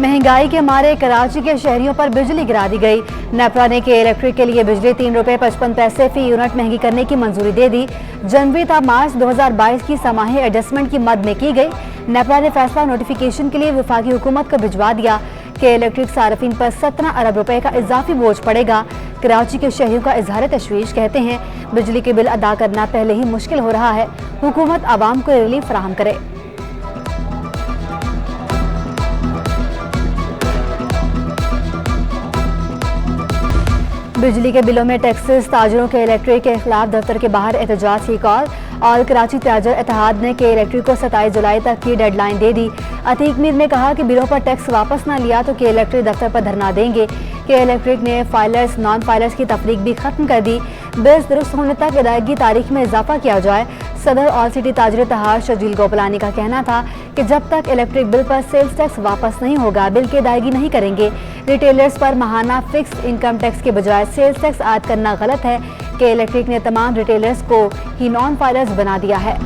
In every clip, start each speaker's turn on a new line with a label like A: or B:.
A: महंगाई के मारे कराची के शहरियों पर बिजली गिरा दी गई। नेपरा ने के इलेक्ट्रिक के लिए बिजली 3 रुपए 55 पैसे फी यूनिट महंगी करने की मंजूरी दे दी। जनवरी था मार्च 2022 की समाही एडजस्टमेंट की मद में की गई। नेपरा ने फैसला नोटिफिकेशन के लिए वफाकी हुकूमत को भिजवा दिया कि इलेक्ट्रिक सार्फिन पर 17 अरब रुपए का इजाफी बोझ पड़ेगा। कराची के शहरियों का इजहार तशवीश, कहते हैं बिजली के बिल अदा करना पहले ही मुश्किल हो रहा है, हुकूमत आवाम को रिलीफ फराहम करे। बिजली के बिलों में टैक्सेस, ताजरों के इलेक्ट्रिक के खिलाफ दफ्तर के बाहर एहतजाज की कॉल। और कराची ताजर इत्तेहाद ने के इलेक्ट्रिक को 27 जुलाई तक की डेडलाइन दे दी। अतीक मीर ने कहा कि बिलों पर टैक्स वापस न लिया तो के इलेक्ट्रिक दफ्तर पर धरना देंगे। के इलेक्ट्रिक ने फाइलर्स नॉन फाइलर्स की तफरीक भी खत्म कर दी। बिल्स दुरुस्त होने तक अदायगी तारीख में इजाफा किया जाए। सदर ऑल सिटी ताजर इत्तेहाद शजील गोपलानी का कहना था कि जब तक इलेक्ट्रिक बिल पर सेल्स टैक्स वापस नहीं होगा बिल की अदायगी नहीं करेंगे। रिटेलर्स पर माहाना फिक्स इनकम टैक्स के बजाय सेल्स टैक्स आयद करना गलत है। के इलेक्ट्रिक ने तमाम रिटेलर्स को ही नॉन फाइलर्स बना दिया है।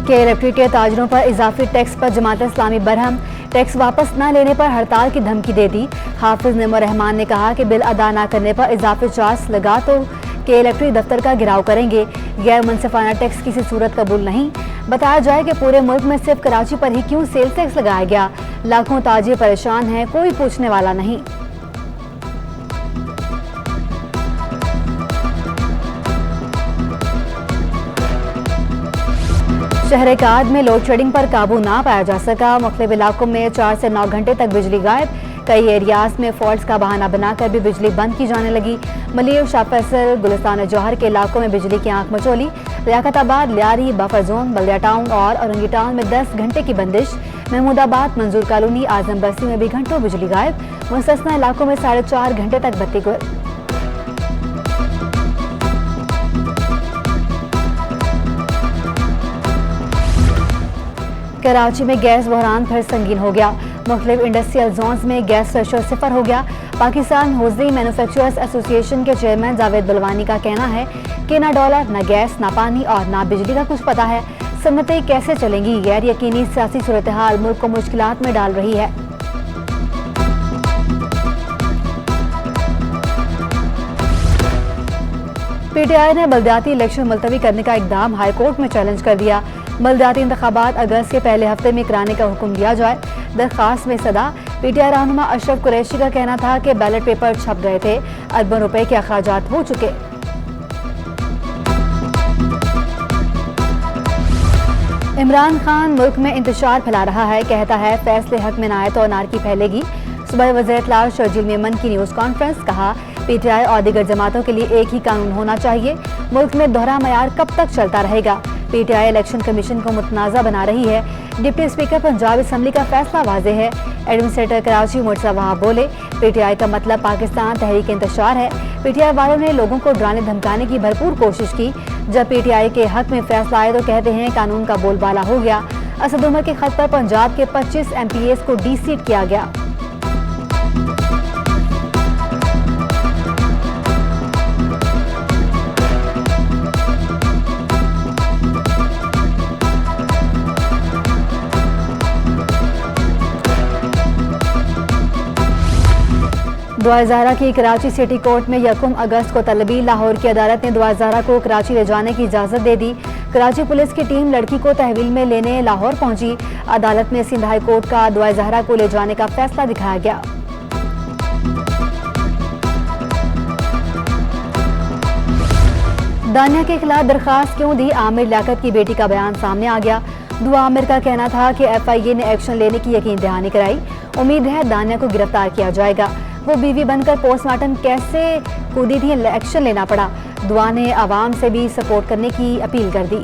A: के इलेक्ट्रिक के ताजरों पर इजाफी टैक्स पर जमात इस्लामी बरहम। टैक्स वापस न लेने पर हड़ताल की धमकी दे दी। हाफिज नेमो रहमान ने कहा कि बिल अदा न करने पर इजाफी चार्ज लगा तो के इलेक्ट्रिक दफ्तर का घेराव करेंगे। गैर मुनसिफाना टैक्स किसी सूरत कबूल नहीं। बताया जाए कि पूरे मुल्क में सिर्फ कराची पर ही क्यों सेल्स टैक्स लगाया गया। लाखों ताजिर परेशान हैं, कोई पूछने वाला नहीं। शहर काद में लोड शेडिंग पर काबू ना पाया जा सका। मुख्तलिफ इलाकों में 4 से 9 घंटे तक बिजली गायब। कई एरियाज में फॉल्ट्स का बहाना बनाकर भी बिजली बंद की जाने लगी। मलिर, शाह फैसल, गुलिस्तान जौहर के इलाकों में बिजली की आंख मचोली। लियाकताबाद, लियारी, बफर जोन, बल्दिया टाउन और औरंगी टाउन में 10 घंटे की बंदिश। महमूदाबाद, मंजूर कॉलोनी, आजम बस्ती में भी घंटों बिजली गायब। मुस्तस्ना इलाकों में 4.5 घंटे तक बत्ती गुल। कराची में गैस बहरान फिर संगीन हो गया। मुख्तलिफ इंडस्ट्रियल जोन्स में गैस थ्रेशोल्ड 0 हो गया। पाकिस्तान होजरी मैन्युफैक्चरर्स एसोसिएशन के चेयरमैन जावेद बलवानी का कहना है कि ना डॉलर, ना गैस, ना पानी और ना बिजली का कुछ पता है। सनतें कैसे चलेंगी। गैर यकीनी सियासी सूरत हाल मुल्क को मुश्किलात में डाल रही है। पीटीआई ने बल्दियाती इलेक्शन मुलतवी करने का इकदाम हाईकोर्ट में चैलेंज कर दिया। बल्दियाती इंतखाबात अगस्त के पहले हफ्ते में कराने का हुक्म दिया जाए। दरखास्त में सदा पीटीआई रहनुमा अशरफ कुरैशी का कहना था कि बैलेट पेपर छप गए थे, अरबों रुपए के अखराजात हो चुके। इमरान खान मुल्क में इंतशार फैला रहा है, कहता है फैसले हक में न आए तो अनारकी फैलेगी। सुबह वज़ीर इत्तलात शर्जील मेमन की न्यूज़ कॉन्फ्रेंस, कहा पीटीआई और दीगर जमातों के लिए एक ही कानून होना चाहिए। मुल्क में दोहरा मयार कब तक चलता रहेगा। पीटीआई इलेक्शन कमीशन को मुतनाज़ा बना रही है। डिप्टी स्पीकर पंजाब असम्बली का फैसला वाज़ेह है। एडमिनिस्ट्रेटर कराची मुर्तज़ा वहाब बोले पीटीआई का मतलब पाकिस्तान तहरीक इंतशार है। पीटीआई वालों ने लोगों को डराने धमकाने की भरपूर कोशिश की। जब पीटीआई के हक में फैसला आए तो कहते हैं कानून का बोलबाला हो गया। असद उमर के खत पर पंजाब के 25 MPAs को डीसीट किया गया। दुआ ज़हरा की कराची सिटी कोर्ट में 1 अगस्त को तलबी। लाहौर की अदालत ने दुआ ज़हरा को कराची ले जाने की इजाज़त दे दी। कराची पुलिस की टीम लड़की को तहवील में लेने लाहौर पहुंची। अदालत में सिंध हाई कोर्ट का दुआ ज़हरा को ले जाने का फैसला दिखाया गया। दानिया के खिलाफ दरखास्त क्यों दी, आमिर लियाकत की बेटी का बयान सामने आ गया। दुआ आमिर का कहना था कि FIA ने एक्शन लेने की यकीन दहानी कराई। उम्मीद है दानिया को गिरफ्तार किया जाएगा। वो बीवी बनकर पोस्टमार्टम कैसे कूदी थी, एक्शन लेना पड़ा। दुआ ने आवाम से भी सपोर्ट करने की अपील कर दी।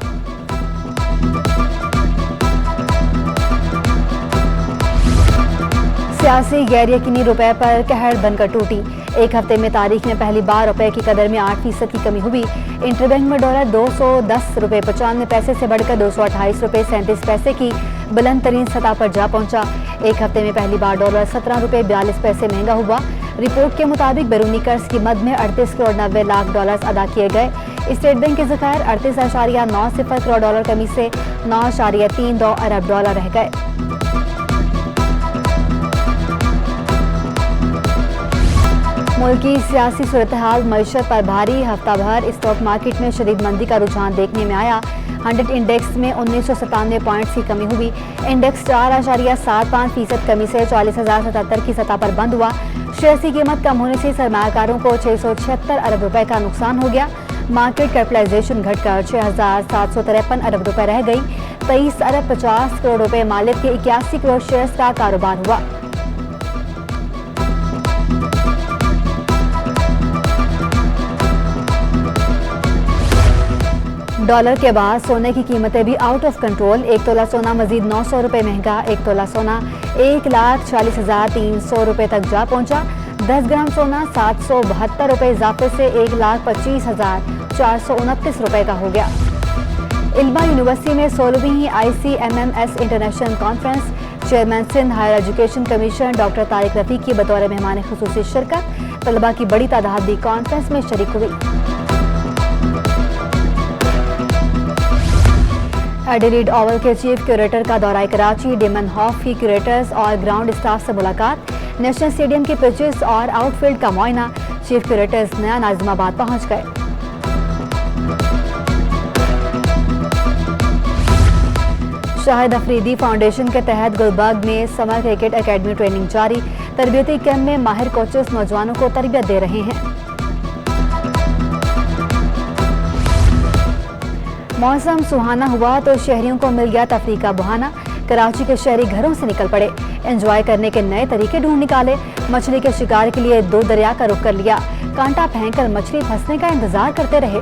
A: सियासी गैर यकीनी रुपए पर कहर बनकर टूटी। एक हफ्ते में तारीख में पहली बार रुपए की कदर में 8% की कमी हुई। इंटरबैंक में डॉलर 210 रुपए 95 पैसे से बढ़कर 228 रुपए 37 पैसे की बुलंद तरीन सतह पर जा पहुंचा। एक हफ्ते में पहली बार डॉलर 17 रुपए 42 पैसे महंगा हुआ। रिपोर्ट के मुताबिक बैरूनी कर्ज की मद में 38 करोड़ 90 लाख डॉलर अदा किए गए। स्टेट बैंक के ज़खायर 38.90 करोड़ डॉलर कमी से 9.32 अरब डॉलर रह गए। मुल्क की सियासी सूरत हाल मईशत पर भारी। हफ्ता भर स्टॉक मार्केट में शदीद मंदी का रुझान देखने में आया। 100 इंडेक्स में 1997 पॉइंट्स की कमी हुई। इंडेक्स 4.75% कमी से 40,077 की सतह पर बंद हुआ। शेयर की कीमत कम होने से सरमायाकारों को 676 अरब रुपए का नुकसान हो गया। मार्केट कैपिटलाइजेशन घटकर 6,753 अरब रुपए रह गई। 23 अरब 50 करोड़ रुपए मालिक के 81 करोड़ शेयर्स का कारोबार हुआ। डॉलर के बाद सोने की कीमतें भी आउट ऑफ कंट्रोल। 1 तोला सोना मजीद 900 रुपए महंगा। 1 तोला सोना 1,40,300 रुपए तक जा पहुंचा। 10 ग्राम सोना 772 रुपए इजाफे से 1,25,429 रुपए का हो गया। इल्मा यूनिवर्सिटी में 16वीं ICMMS international conference. Chairman Sindh higher education commission doctor Tariq Rafiq की बतौर मेहमान खुसूसी शिरकत। तलबा की बड़ी तादाद भी कॉन्फ्रेंस में शरीक हुई। एडिलेड ओवल के चीफ क्यूरेटर का दौरा कराची। डेमन हॉफ की क्यूरेटर्स और ग्राउंड स्टाफ से मुलाकात। नेशनल स्टेडियम के पिचेस और आउटफील्ड का मुआयना। चीफ क्यूरेटर्स नया नाजिमाबाद पहुंच गए। शाहिद अफरीदी फाउंडेशन के तहत गुलबर्ग में समर क्रिकेट एकेडमी ट्रेनिंग जारी। तरबियती कैंप में माहिर कोचेस नौजवानों को तरबियत दे रहे हैं। मौसम सुहाना हुआ तो शहरियों को मिल गया तफरीह का बहाना। कराची के शहरी घरों से निकल पड़े। एंजॉय करने के नए तरीके ढूंढ निकाले। मछली के शिकार के लिए 2 दरिया का रुख कर लिया। कांटा फेंक कर मछली फंसने का इंतजार करते रहे।